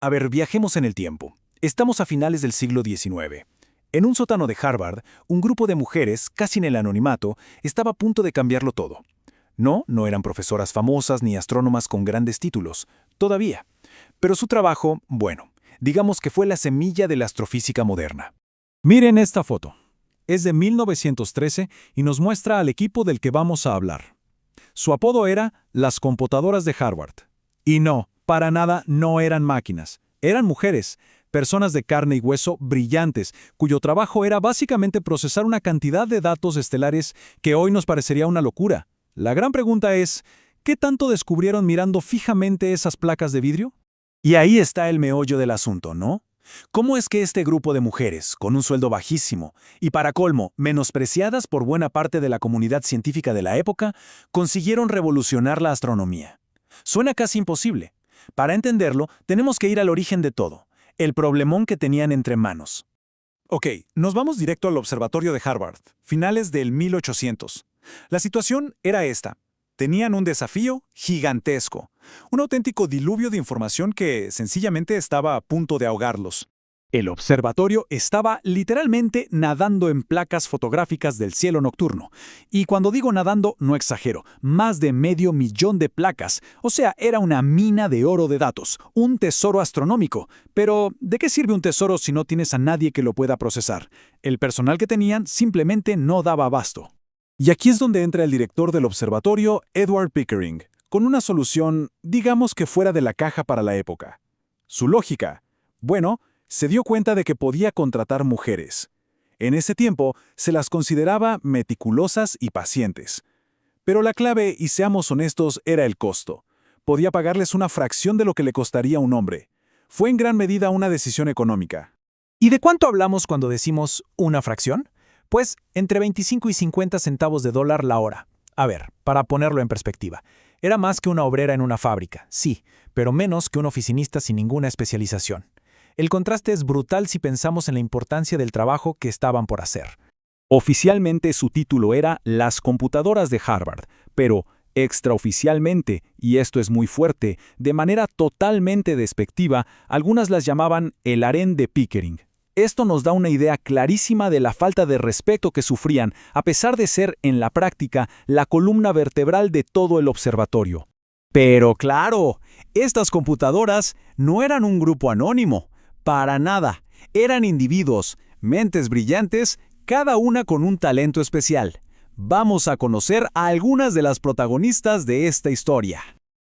A ver, viajemos en el tiempo. Estamos a finales del siglo XIX. En un sótano de Harvard, un grupo de mujeres, casi en el anonimato, estaba a punto de cambiarlo todo. No eran profesoras famosas ni astrónomas con grandes títulos, todavía. Pero su trabajo, bueno, digamos que fue la semilla de la astrofísica moderna. Miren esta foto. Es de 1913 y nos muestra al equipo del que vamos a hablar. Su apodo era las computadoras de Harvard. Y no, para nada no eran máquinas. Eran mujeres, personas de carne y hueso brillantes, cuyo trabajo era básicamente procesar una cantidad de datos estelares que hoy nos parecería una locura. La gran pregunta es, ¿qué tanto descubrieron mirando fijamente esas placas de vidrio? Y ahí está el meollo del asunto, ¿no? ¿Cómo es que este grupo de mujeres, con un sueldo bajísimo y para colmo, menospreciadas por buena parte de la comunidad científica de la época, consiguieron revolucionar la astronomía? Suena casi imposible. Para entenderlo, tenemos que ir al origen de todo, el problemón que tenían entre manos. Ok, nos vamos directo al observatorio de Harvard, finales del 1800. La situación era esta. Tenían un desafío gigantesco, un auténtico diluvio de información que sencillamente estaba a punto de ahogarlos. El observatorio estaba literalmente nadando en placas fotográficas del cielo nocturno. Y cuando digo nadando, no exagero, más de 500,000 de placas. O sea, era una mina de oro de datos, un tesoro astronómico. Pero, ¿de qué sirve un tesoro si no tienes a nadie que lo pueda procesar? El personal que tenían simplemente no daba abasto. Y aquí es donde entra el director del observatorio, Edward Pickering, con una solución, digamos que fuera de la caja para la época. Su lógica, bueno, se dio cuenta de que podía contratar mujeres. En ese tiempo se las consideraba meticulosas y pacientes. Pero la clave, y seamos honestos, era el costo. Podía pagarles una fracción de lo que le costaría un hombre. Fue en gran medida una decisión económica. ¿Y de cuánto hablamos cuando decimos una fracción? Pues entre 25 y 50 centavos de dólar la hora. A ver, para ponerlo en perspectiva. Era más que una obrera en una fábrica, sí, pero menos que un oficinista sin ninguna especialización. El contraste es brutal si pensamos en la importancia del trabajo que estaban por hacer. Oficialmente su título era Las computadoras de Harvard, pero extraoficialmente, y esto es muy fuerte, de manera totalmente despectiva, algunas las llamaban el harén de Pickering. Esto nos da una idea clarísima de la falta de respeto que sufrían, a pesar de ser, en la práctica, la columna vertebral de todo el observatorio. Pero claro, estas computadoras no eran un grupo anónimo. Para nada. Eran individuos, mentes brillantes, cada una con un talento especial. Vamos a conocer a algunas de las protagonistas de esta historia.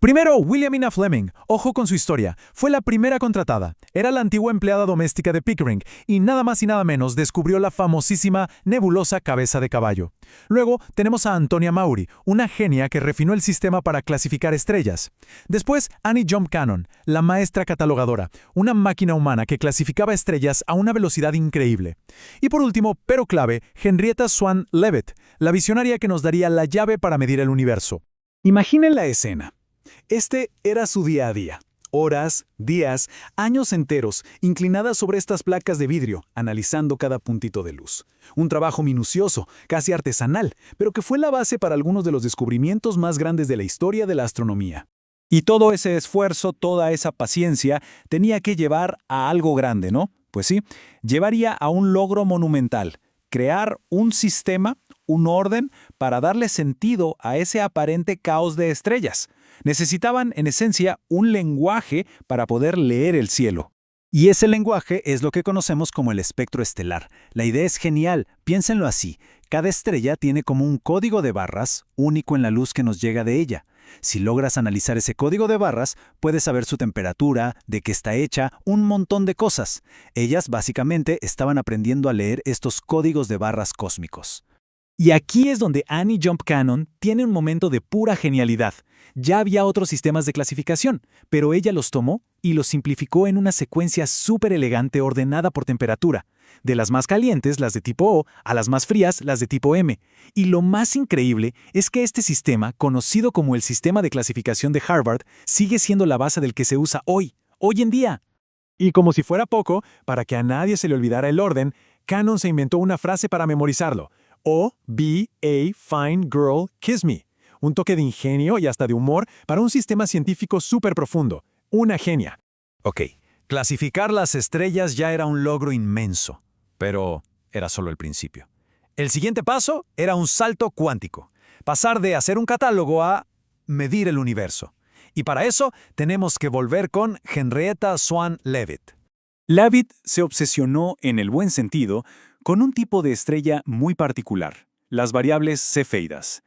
Primero, Williamina Fleming, ojo con su historia, fue la primera contratada. Era la antigua empleada doméstica de Pickering y nada más y nada menos descubrió la famosísima nebulosa cabeza de caballo. Luego tenemos a Antonia Maury, una genia que refinó el sistema para clasificar estrellas. Después, Annie Jump Cannon, la maestra catalogadora, una máquina humana que clasificaba estrellas a una velocidad increíble. Y por último, pero clave, Henrietta Swan Leavitt, la visionaria que nos daría la llave para medir el universo. Imaginen la escena. Este era su día a día. Horas, días, años enteros, inclinadas sobre estas placas de vidrio, analizando cada puntito de luz. Un trabajo minucioso, casi artesanal, pero que fue la base para algunos de los descubrimientos más grandes de la historia de la astronomía. Y todo ese esfuerzo, toda esa paciencia, tenía que llevar a algo grande, ¿no? Pues sí, llevaría a un logro monumental, crear un sistema, un orden, para darle sentido a ese aparente caos de estrellas. Necesitaban, en esencia, un lenguaje para poder leer el cielo. Y ese lenguaje es lo que conocemos como el espectro estelar. La idea es genial, piénsenlo así. Cada estrella tiene como un código de barras, único en la luz que nos llega de ella. Si logras analizar ese código de barras, puedes saber su temperatura, de qué está hecha, un montón de cosas. Ellas, básicamente, estaban aprendiendo a leer estos códigos de barras cósmicos. Y aquí es donde Annie Jump Cannon tiene un momento de pura genialidad. Ya había otros sistemas de clasificación, pero ella los tomó y los simplificó en una secuencia súper elegante ordenada por temperatura. De las más calientes, las de tipo O, a las más frías, las de tipo M. Y lo más increíble es que este sistema, conocido como el sistema de clasificación de Harvard, sigue siendo la base del que se usa hoy en día. Y como si fuera poco, para que a nadie se le olvidara el orden, Cannon se inventó una frase para memorizarlo. O, B, A, fine girl, kiss me. Un toque de ingenio y hasta de humor para un sistema científico súper profundo. Una genia. Ok, Clasificar las estrellas ya era un logro inmenso, pero era solo el principio. El siguiente paso era un salto cuántico, pasar de hacer un catálogo a medir el universo. Y para eso tenemos que volver con Henrietta Swan Leavitt. Leavitt se obsesionó, en el buen sentido, con un tipo de estrella muy particular, las variables cefeidas.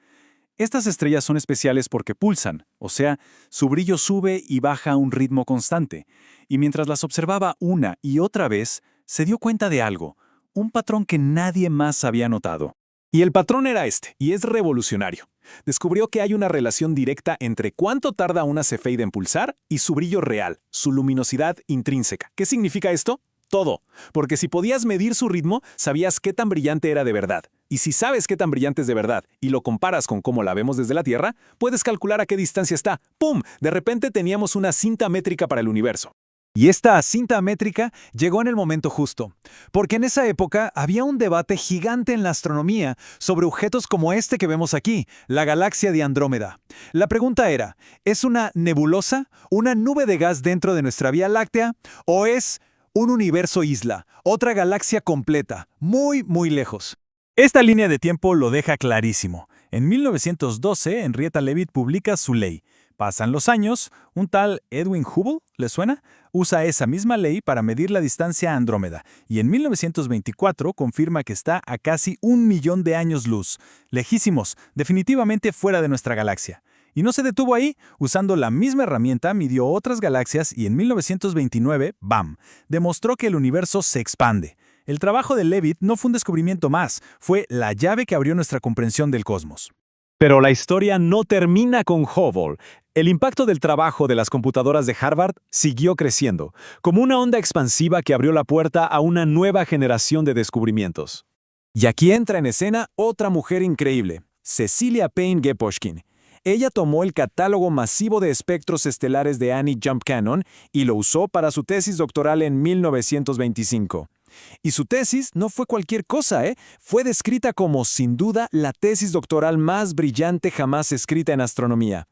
Estas estrellas son especiales porque pulsan, o sea, su brillo sube y baja a un ritmo constante, y mientras las observaba una y otra vez, se dio cuenta de algo, un patrón que nadie más había notado. Y el patrón era este, y es revolucionario. Descubrió que hay una relación directa entre cuánto tarda una cefeida en pulsar y su brillo real, su luminosidad intrínseca. ¿Qué significa esto? Todo. Porque si podías medir su ritmo, sabías qué tan brillante era de verdad. Y si sabes qué tan brillante es de verdad y lo comparas con cómo la vemos desde la Tierra, puedes calcular a qué distancia está. ¡Pum! De repente teníamos una cinta métrica para el universo. Y esta cinta métrica llegó en el momento justo, porque en esa época había un debate gigante en la astronomía sobre objetos como este que vemos aquí, la galaxia de Andrómeda. La pregunta era, ¿es una nebulosa, una nube de gas dentro de nuestra Vía Láctea, o es un universo isla, otra galaxia completa, muy, muy lejos? Esta línea de tiempo lo deja clarísimo. En 1912, Henrietta Leavitt publica su ley. Pasan los años, un tal Edwin Hubble, ¿le suena? Usa esa misma ley para medir la distancia a Andrómeda, y en 1924 confirma que está a casi 1.000.000 de años luz, lejísimos, definitivamente fuera de nuestra galaxia. Y no se detuvo ahí, usando la misma herramienta midió otras galaxias y en 1929, ¡bam!, demostró que el universo se expande. El trabajo de Leavitt no fue un descubrimiento más, fue la llave que abrió nuestra comprensión del cosmos. Pero la historia no termina con Hubble. El impacto del trabajo de las computadoras de Harvard siguió creciendo, como una onda expansiva que abrió la puerta a una nueva generación de descubrimientos. Y aquí entra en escena otra mujer increíble, Cecilia Payne-Gaposchkin. Ella tomó el catálogo masivo de espectros estelares de Annie Jump Cannon y lo usó para su tesis doctoral en 1925. Y su tesis no fue cualquier cosa, ¿eh? Fue descrita como, sin duda, la tesis doctoral más brillante jamás escrita en astronomía.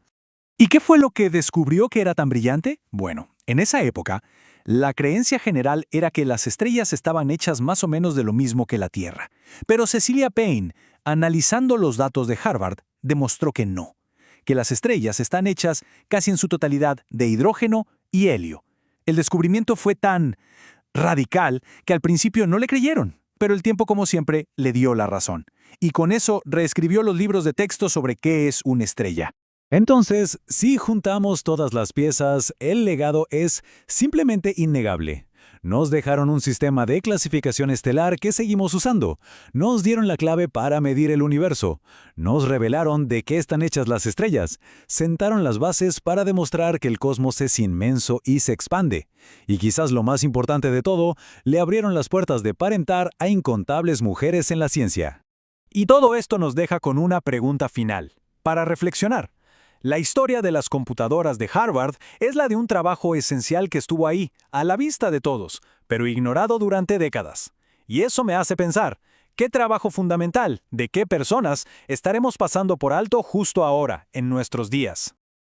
¿Y qué fue lo que descubrió que era tan brillante? Bueno, en esa época, la creencia general era que las estrellas estaban hechas más o menos de lo mismo que la Tierra. Pero Cecilia Payne, analizando los datos de Harvard, demostró que no, que las estrellas están hechas casi en su totalidad de hidrógeno y helio. El descubrimiento fue tan radical que al principio no le creyeron, pero el tiempo, como siempre, le dio la razón. Y con eso reescribió los libros de texto sobre qué es una estrella. Entonces, si juntamos todas las piezas, el legado es simplemente innegable. Nos dejaron un sistema de clasificación estelar que seguimos usando. Nos dieron la clave para medir el universo. Nos revelaron de qué están hechas las estrellas. Sentaron las bases para demostrar que el cosmos es inmenso y se expande. Y quizás lo más importante de todo, le abrieron las puertas de par en par a incontables mujeres en la ciencia. Y todo esto nos deja con una pregunta final, para reflexionar. La historia de las computadoras de Harvard es la de un trabajo esencial que estuvo ahí, a la vista de todos, pero ignorado durante décadas. Y eso me hace pensar, ¿qué trabajo fundamental, de qué personas, estaremos pasando por alto justo ahora, en nuestros días?